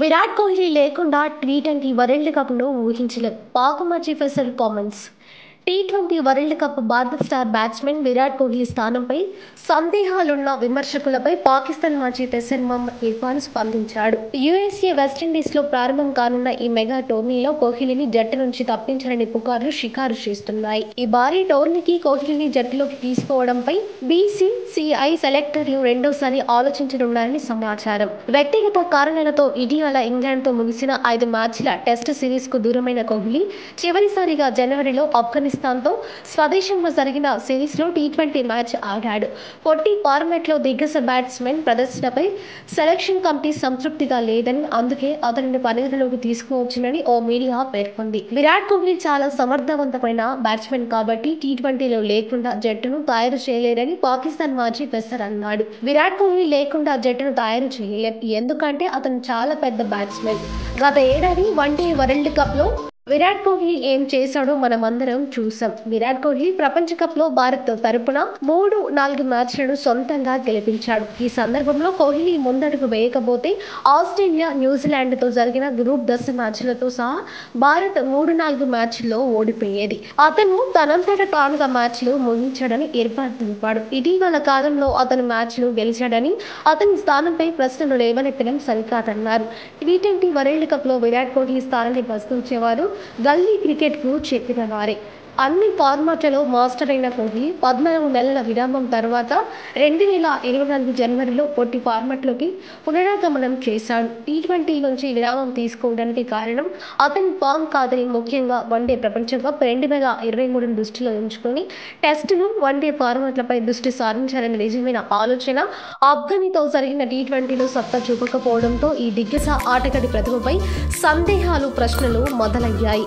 విరాట్ కోహ్లీ లేకుండా T20 world కప్‌ను ఊహించలేం. Pak మాజీ pacer comments. T20 world cup భారత స్టార్ బ్యాట్స్‌మన్ విరాట్ కోహ్లీ స్థానంపై సందేహాలున్న విమర్శకులపై పాకిస్తాన్ మాజీ పేసర్ మహమ్మద్ ఇర్ఫాన్ స్పందించాడు. యూఎస్ఏ, వెస్టిండీస్‌లో ప్రారంభం కానున్న ఈ మెగా టోర్నీలో కోహ్లీని జట్టు నుంచి తప్పించాలని పుకార్లు షికారు చేస్తున్నాయి. ఈ భారీ టోర్నీకి కోహ్లీని జట్టులోకి తీసుకోవడంపై బీసీసీఐ సెలెక్టర్లు రెండోసారి ఆలోచించనున్నారని సమాచారం. వ్యక్తిగత కారణాలతో ఇటీవల ఇంగ్లాండ్తో ముగిసిన 5 మ్యాచ్ల టెస్టు సిరీస్‌కు దూరమైన కోహ్లీ చివరిసారిగా జనవరిలో ఆఫ్ఘనిస్తాన్‌తో స్వదేశంలో జరిగిన సిరీస్‌లో టీ20 మ్యాచ్ ఆడాడు. పొట్టి ఫార్మాట్లో దిగ్గజ బ్యాట్స్మన్ ప్రదర్శనపై సెలెక్షన్ కమిటీ సంతృప్తిగా లేదని, అందుకే అతనిని పరిగణలోకి తీసుకోవచ్చునని ఓ మీడియా పేర్కొంది. విరాట్ కోహ్లీ చాలా సమర్థవంతమైన బ్యాట్స్మన్ కాబట్టి టీ20లో లేకుండా జట్టును తయారు చేయలేరని పాకిస్తాన్ మాజీ పేసర్ అన్నాడు. విరాట్ కోహ్లీ లేకుండా జట్టును తయారు చేయలేం, ఎందుకంటే అతను చాలా పెద్ద బ్యాట్స్మన్. గత ఏడాది వన్డే వరల్డ్ కప్‌లో విరాట్ కోహ్లీ ఏం చేశాడో మనమందరం చూసాం. విరాట్ కోహ్లీ ప్రపంచ కప్‌లో భారత్ తరపున 3-4 మ్యాచ్లను సొంతంగా గెలిపించాడు. ఈ సందర్భంలో కోహ్లీ ముందడుగు వేయకపోతే ఆస్ట్రేలియా, న్యూజిలాండ్‌తో జరిగిన గ్రూప్ దశ మ్యాచ్లతో సహా భారత్ 3-4 మ్యాచ్ల్లో ఓడిపోయేది. అతను తనంతట తానుగా మ్యాచ్లు ముగించాడని ఇర్ఫాన్ తెలిపాడు. ఇటీవల కాలంలో అతను మ్యాచ్లు గెలిచాడని, అతని స్థానంపై ప్రశ్నలు లేవనెత్తడం సరికాదన్నారు. టీ20 వరల్డ్ కప్‌లో విరాట్ కోహ్లీ స్థానాన్ని ప్రశ్నించేవారు గల్లీ క్రికెట్‌కు చెందిన వారే. అన్ని ఫార్మాట్లలో మాస్టర్ అయిన కోహ్లీ 14 నెలల విరామం తర్వాత 2024 జనవరిలో పొట్టి ఫార్మాట్లోకి పునరాగమనం చేశాడు. టీ20 నుంచి విరామం తీసుకోవడానికి కారణం అతని ఫామ్ కాదని, ముఖ్యంగా వన్డే ప్రపంచ కప్ 2023ను దృష్టిలో ఉంచుకొని టెస్టులు, వన్డే ఫార్మాట్లపై దృష్టి సారించాలని నిజమైన ఆలోచన. ఆఫ్ఘన్తో జరిగిన టీ20లో సత్తా చూపకపోవడంతో ఈ దిగ్గజ ఆటగాడి ప్రతిభపై సందేహాలు, ప్రశ్నలు మొదలయ్యాయి.